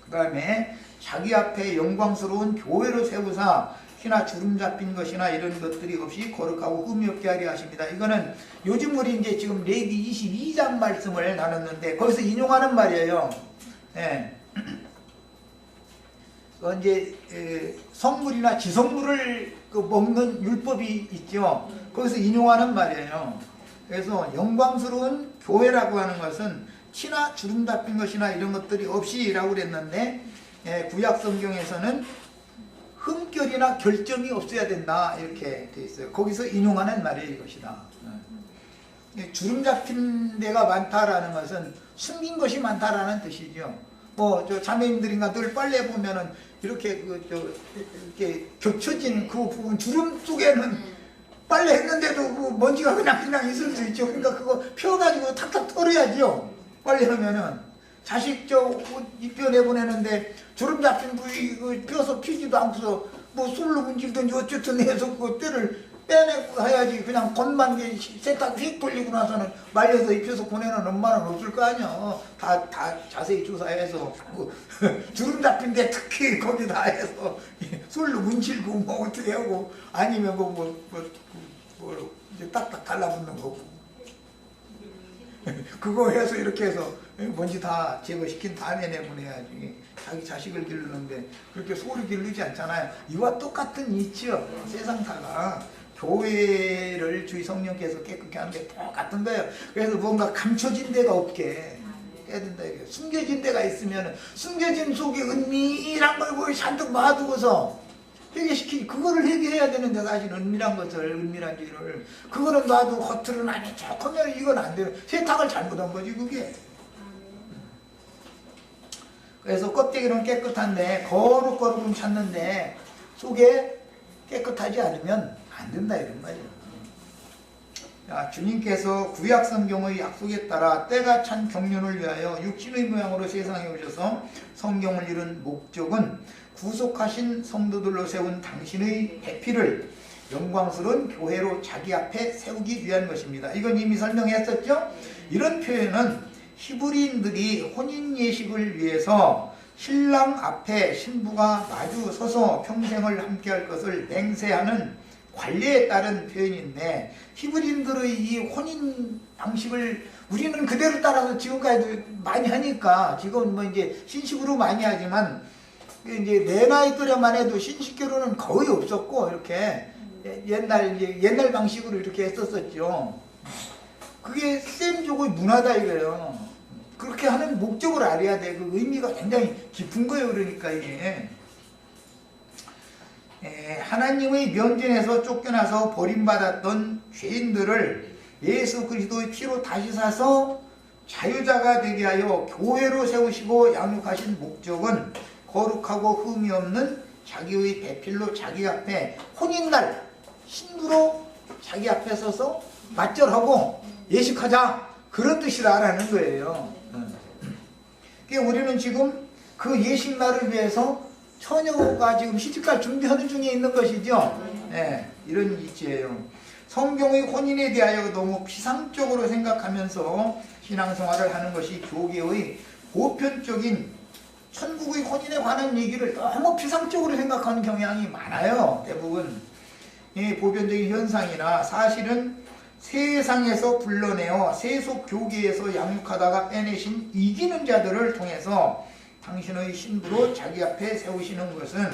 그 다음에 자기 앞에 영광스러운 교회로 세우사 키나 주름 잡힌 것이나 이런 것들이 없이 거룩하고 흠이 없게 하려 하십니다. 이거는 요즘 우리 이제 지금 레위기 22장 말씀을 나눴는데 거기서 인용하는 말이에요. 예. 이제 성물이나 지성물을 먹는 율법이 있죠. 거기서 인용하는 말이에요. 그래서 영광스러운 교회라고 하는 것은 티나 주름 잡힌 것이나 이런 것들이 없이라고 그랬는데 구약 성경에서는 흠결이나 결점이 없어야 된다 이렇게 돼 있어요. 거기서 인용하는 말이에요. 이것이다. 주름 잡힌 데가 많다라는 것은 숨긴 것이 많다라는 뜻이죠. 저 자매님들인가 늘 빨래 보면은 이렇게 이렇게 겹쳐진 그 부분 주름 속에는 빨래 했는데도 그 먼지가 그냥 있을 수 있죠. 그러니까 그거 펴가지고 탁탁 털어야지요. 빨래 하면은 자식 옷 입혀 내보내는데 주름 잡힌 부위 펴서 피지도 않고서 뭐 술로 문질든지 어쨌든 해서 그 때를 빼내고 해야지. 그냥 겉만 세탁 휙 돌리고 나서는 말려서 입혀서 보내는 엄마는 없을 거 아니야. 다 자세히 조사해서 주름 잡힌 데 특히 거기다 해서 술로 문질고 뭐 어떻게 하고 아니면 이제 딱딱 달라붙는 거고 그거 해서 이렇게 해서 먼지 다 제거시킨 다음에 내보내야지. 자기 자식을 기르는데 그렇게 소를 기르지 않잖아요. 이와 똑같은 이치요. 세상 다가 교회를 주의 성령께서 깨끗게 하는 게 똑같은 거예요. 그래서 뭔가 감춰진 데가 없게 해야 된다. 숨겨진 데가 있으면 숨겨진 속에 은밀한 걸 잔뜩 놔두고서 회개시키니 그거를 회개해야 되는데 사실 은밀한 것을 은밀한 죄를 그거는 놔두고 겉으로는 아니 척하면 이건 안 돼요. 세탁을 잘못한 거지 그게. 그래서 껍데기는 깨끗한데 거룩거룩은 찾는데 속에 깨끗하지 않으면 안 된다 이런 말이에요. 자, 주님께서 구약 성경의 약속에 따라 때가 찬 경륜을 위하여 육신의 모양으로 세상에 오셔서 성경을 이룬 목적은 구속하신 성도들로 세운 당신의 배필을 영광스러운 교회로 자기 앞에 세우기 위한 것입니다. 이건 이미 설명했었죠? 이런 표현은 히브리인들이 혼인 예식을 위해서 신랑 앞에 신부가 마주 서서 평생을 함께할 것을 맹세하는 관례에 따른 표현인데 히브리인들의 이 혼인 방식을 우리는 그대로 따라서 지금까지도 많이 하니까 지금 뭐 이제 신식으로 많이 하지만 이제 내 나이 또래만 해도 신식 결혼은 거의 없었고 이렇게 옛날 방식으로 이렇게 했었었죠. 그게 쌤족의 문화다 이거예요. 그렇게 하는 목적을 알아야 돼. 그 의미가 굉장히 깊은 거예요. 그러니까 이게 하나님의 면전에서 쫓겨나서 버림받았던 죄인들을 예수 그리스도의 피로 다시 사서 자유자가 되게 하여 교회로 세우시고 양육하신 목적은 거룩하고 흠이 없는 자기의 배필로 자기 앞에 혼인날 신부로 자기 앞에 서서 맞절하고 예식하자 그런 뜻이라는 거예요. 그러니까 우리는 지금 그 예식날을 위해서 처녀가 지금 시집갈 준비하는 중에 있는 것이죠. 네, 이런 이치예요. 성경의 혼인에 대하여 너무 피상적으로 생각하면서 신앙생활을 하는 것이 교계의 보편적인 천국의 혼인에 관한 얘기를 너무 피상적으로 생각하는 경향이 많아요. 대부분 보편적인 현상이나 사실은 세상에서 불러내어 세속 교계에서 양육하다가 빼내신 이기는 자들을 통해서 당신의 신부로 자기 앞에 세우시는 것은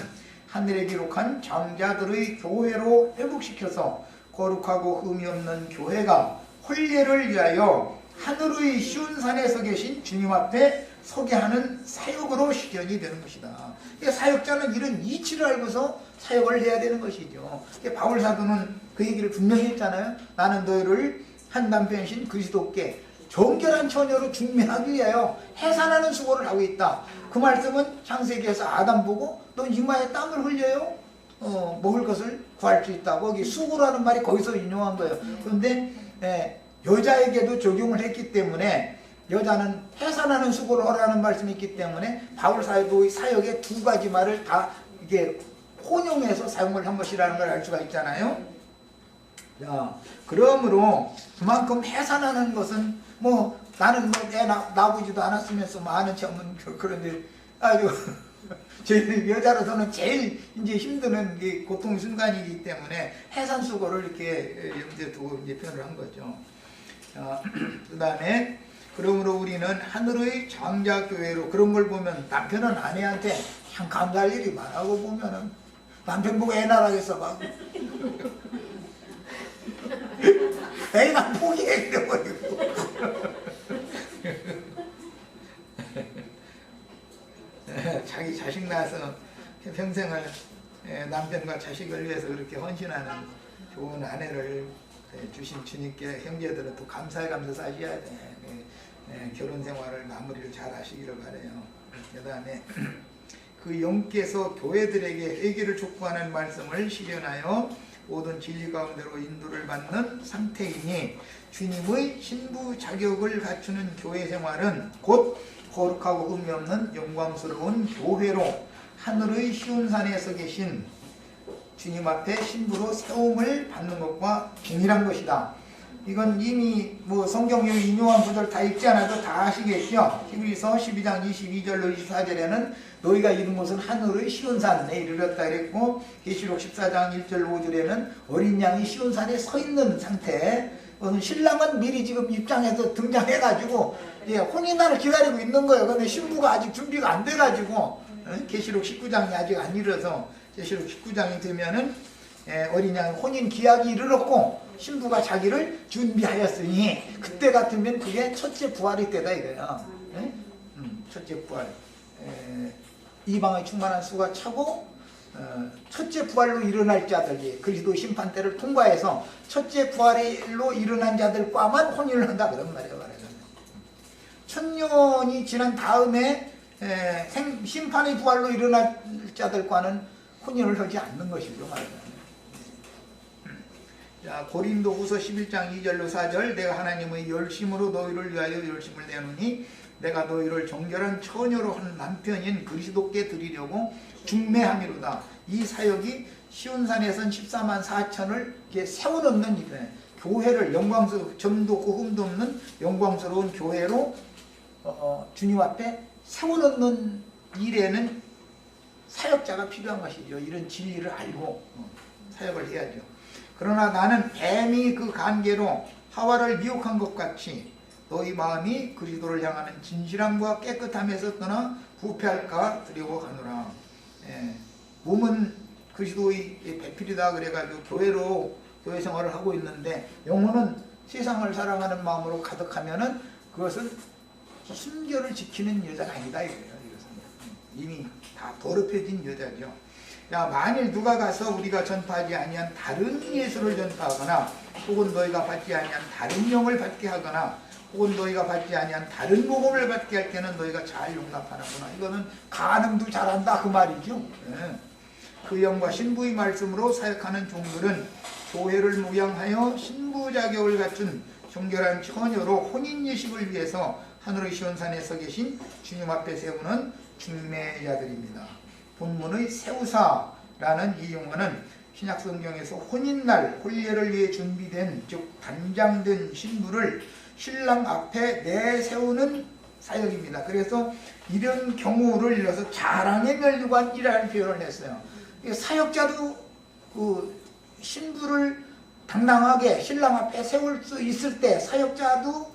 하늘에 기록한 장자들의 교회로 회복시켜서 거룩하고 흠이 없는 교회가 혼례를 위하여 하늘의 쉬운 산에 서 계신 주님 앞에 서게 하는 사역으로 실현이 되는 것이다. 사역자는 이런 이치를 알고서 사역을 해야 되는 것이죠. 바울 사도는 그 얘기를 분명히 했잖아요. 나는 너희를 한 남편이신 그리스도께 정결한 처녀로 중매하기 위하여 해산하는 수고를 하고 있다. 그 말씀은 창세기에서 아담 보고 너 이마에 땀을 흘려요? 먹을 것을 구할 수 있다. 거기 수고라는 말이 거기서 인용한 거예요. 그런데 여자에게도 적용을 했기 때문에 여자는 해산하는 수고를 하라는 말씀이 있기 때문에 바울 사도의 사역의 두 가지 말을 다 이게 혼용해서 사용을 한 것이라는 걸 알 수가 있잖아요. 자, 그러므로 그만큼 해산하는 것은 나는 애 낳아보지도 않았으면서 아는 체 없는 그런데 아주 저희는 여자로서는 제일 이제 힘드는 게 고통 순간이기 때문에 해산수고를 이렇게 염두에 두고 이제 표현을 한 거죠. 그 다음에 그러므로 우리는 하늘의 장자교회로 그런 걸 보면 남편은 아내한테 참 감사할 일이 많아고 보면은 남편 보고 애 낳으라겠어 막 애가 포기해 그래버리고 자기 자식 낳아서 평생을 남편과 자식을 위해서 그렇게 헌신하는 좋은 아내를 주신 주님께 형제들은 또 감사에 감사 하셔야 돼. 결혼 생활을 마무리를 잘 하시기를 바라요. 그 다음에 그 영께서 교회들에게 회개를 촉구하는 말씀을 실현하여 모든 진리 가운데로 인도를 받는 상태이니 주님의 신부 자격을 갖추는 교회 생활은 곧 거룩하고 흠이 없는 영광스러운 교회로 하늘의 시온산에 서 계신 주님 앞에 신부로 세움을 받는 것과 동일한 것이다. 이건 이미 뭐 성경에 인용한 구절 다 읽지 않아도 다 아시겠죠? 히브리서 12장 22절로 24절에는 너희가 이룬 것은 하늘의 시온산에 이르렀다 그랬고, 계시록 14장 1절 5절에는 어린 양이 시온산에 서 있는 상태. 신랑은 미리 지금 입장해서 등장해가지고 이제 혼인날을 기다리고 있는 거예요. 근데 신부가 아직 준비가 안 돼가지고 계시록 19장이 아직 안 이르러서 계시록 19장이 되면은 어린 양의 혼인 기약이 이르렀고 신부가 자기를 준비하였으니 그때 같으면 그게 첫째 부활의 때다 이거예요. 첫째 부활. 이방의 충만한 수가 차고 첫째 부활로 일어날 자들이 그리스도 심판 때를 통과해서 첫째 부활로 일어난 자들과만 혼인을 한다 그런 말이에요. 천년이 지난 다음에 심판의 부활로 일어날 자들과는 혼인을 하지 않는 것이죠. 말하자면. 자, 고린도후서 11장 2절로 4절 내가 하나님의 열심으로 너희를 위하여 열심을 내노니 내가 너희를 정결한 처녀로 한 남편인 그리스도께 드리려고 중매함이로다. 이 사역이 시온산에선 14만 4천을 세워놓는 일이에요. 교회를 영광스러운 점도 없고 흠도 없는 영광스러운 교회로 주님 앞에 세워놓는 일에는 사역자가 필요한 것이죠. 이런 진리를 알고 사역을 해야죠. 그러나 나는 뱀이 그 관계로 하와를 미혹한 것 같이 너희 마음이 그리스도를 향하는 진실함과 깨끗함에서 떠나 부패할까 두려워하노라. 몸은 그리스도의 배필이다 그래가지고 교회 생활을 하고 있는데 영혼은 세상을 사랑하는 마음으로 가득하면은 그것은 순결을 지키는 여자가 아니다 이거예요. 이것은 이미 다 더럽혀진 여자죠. 야, 만일 누가 가서 우리가 전파하지 아니한 다른 예수를 전파하거나 혹은 너희가 받지 아니한 다른 영을 받게 하거나 혹은 너희가 받지 아니한 다른 복음을 받게 할 때는 너희가 잘 용납하는구나. 이거는 간음도 잘한다 그 말이죠. 그 영과 신부의 말씀으로 사역하는 종들은 교회를 무양하여 신부 자격을 갖춘 정결한 처녀로 혼인 예식을 위해서 하늘의 시온산에 서 계신 주님 앞에 세우는 중매자들입니다. 본문의 세우사라는 이 용어는 신약성경에서 혼인날 혼례를 위해 준비된 즉 단장된 신부를 신랑 앞에 내세우는 사역입니다. 그래서 이런 경우를 일러서 자랑의 멸류관이라는 표현을 했어요. 사역자도 그 신부를 당당하게 신랑 앞에 세울 수 있을 때 사역자도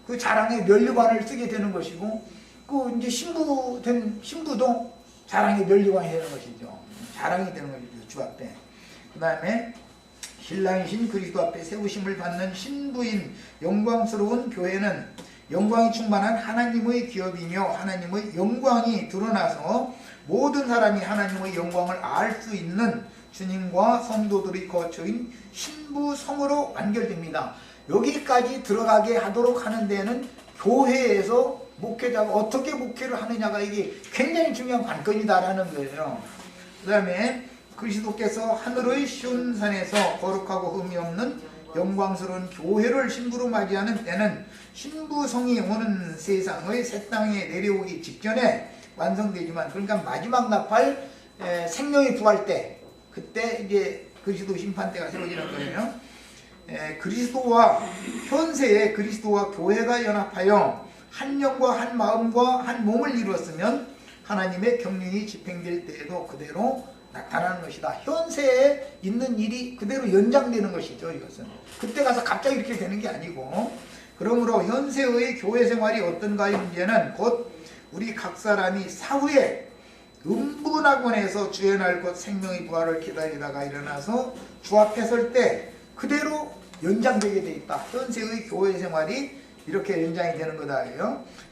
그 자랑의 멸류관을 쓰게 되는 것이고, 그 이제 신부도 자랑의 멸류관이 되는 것이죠. 자랑이 되는 것이죠. 주 앞에. 그 다음에 신랑이신 그리스도 앞에 세우심을 받는 신부인 영광스러운 교회는 영광이 충만한 하나님의 기업이며 하나님의 영광이 드러나서 모든 사람이 하나님의 영광을 알 수 있는 주님과 성도들의 거처인 신부성으로 완결됩니다. 여기까지 들어가게 하도록 하는 데는 교회에서 목회자가 어떻게 목회를 하느냐가 이게 굉장히 중요한 관건이다라는 거예요. 그 다음에 그리스도께서 하늘의 시온산에서 거룩하고 흠이 없는 영광스러운 교회를 신부로 맞이하는 때는 신부성이 오는 세상의 새 땅에 내려오기 직전에 완성되지만, 그러니까 마지막 나팔 생명의 부활 때, 그때 이제 그리스도 심판 때가 세워지는 거예요. 그리스도와 현세의 그리스도와 교회가 연합하여 한 영과 한 마음과 한 몸을 이루었으면 하나님의 경륜이 집행될 때에도 그대로 나타나는 것이다. 현세에 있는 일이 그대로 연장되는 것이죠. 이것은 그때 가서 갑자기 이렇게 되는 게 아니고, 그러므로 현세의 교회 생활이 어떤가의 문제는 곧 우리 각 사람이 사후에 음부낙원에서 주연할 것 생명의 부활을 기다리다가 일어나서 주 앞에 설 때 그대로 연장되게 돼 있다. 현세의 교회 생활이 이렇게 연장이 되는 거다.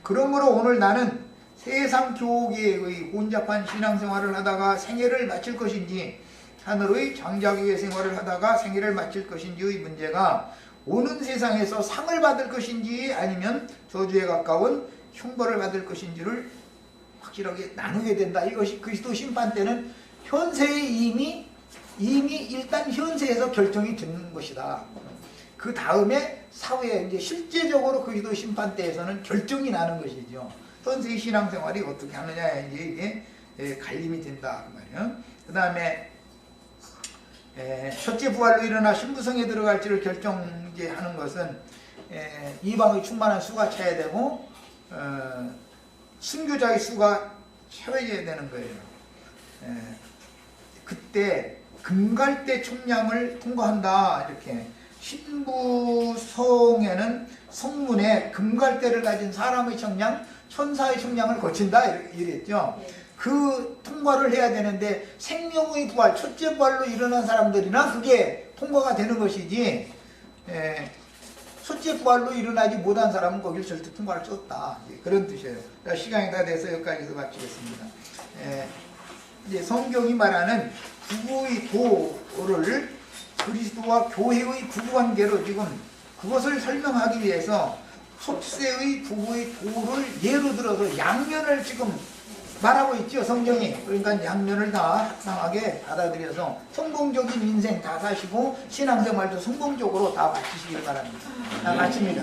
그러므로 오늘 나는 세상 교계의 혼잡한 신앙생활을 하다가 생애를 마칠 것인지, 하늘의 장자교회 생활을 하다가 생애를 마칠 것인지의 문제가 오는 세상에서 상을 받을 것인지 아니면 저주에 가까운 흉벌을 받을 것인지를 확실하게 나누게 된다. 이것이 그리스도 심판 때는 현세에 이미 일단 현세에서 결정이 되는 것이다. 그 다음에 사후에 이제 실제적으로 그리스도 심판 때에서는 결정이 나는 것이죠. 현세의 신앙생활이 어떻게 하느냐에 이게 갈림이 된다 그 말이에요. 그 다음에 첫째 부활로 일어나 신부성에 들어갈지를 결정하는 것은 이방의 충만한 수가 차야 되고 순교자의 수가 채워져야 되는 거예요. 그때 금갈대 총량을 통과한다. 이렇게 신부성에는 성문에 금갈대를 가진 사람의 총량, 천사의 총량을 거친다 이랬죠. 그 통과를 해야 되는데 생명의 부활, 첫째 부활로 일어난 사람들이나 그게 통과가 되는 것이지, 첫째 부활로 일어나지 못한 사람은 거기를 절대 통과할 수 없다. 그런 뜻이에요. 시간이 다 돼서 여기까지서 마치겠습니다. 이제 성경이 말하는 부부의 도를 그리스도와 교회의 부부관계로 지금 그것을 설명하기 위해서 속세의 부부의 도를 예로 들어서 양면을 지금 말하고 있죠. 성경이. 그러니까 양면을 다 합당하게 받아들여서 성공적인 인생 다 사시고 신앙생활도 성공적으로 다 마치시길 바랍니다. 마칩니다.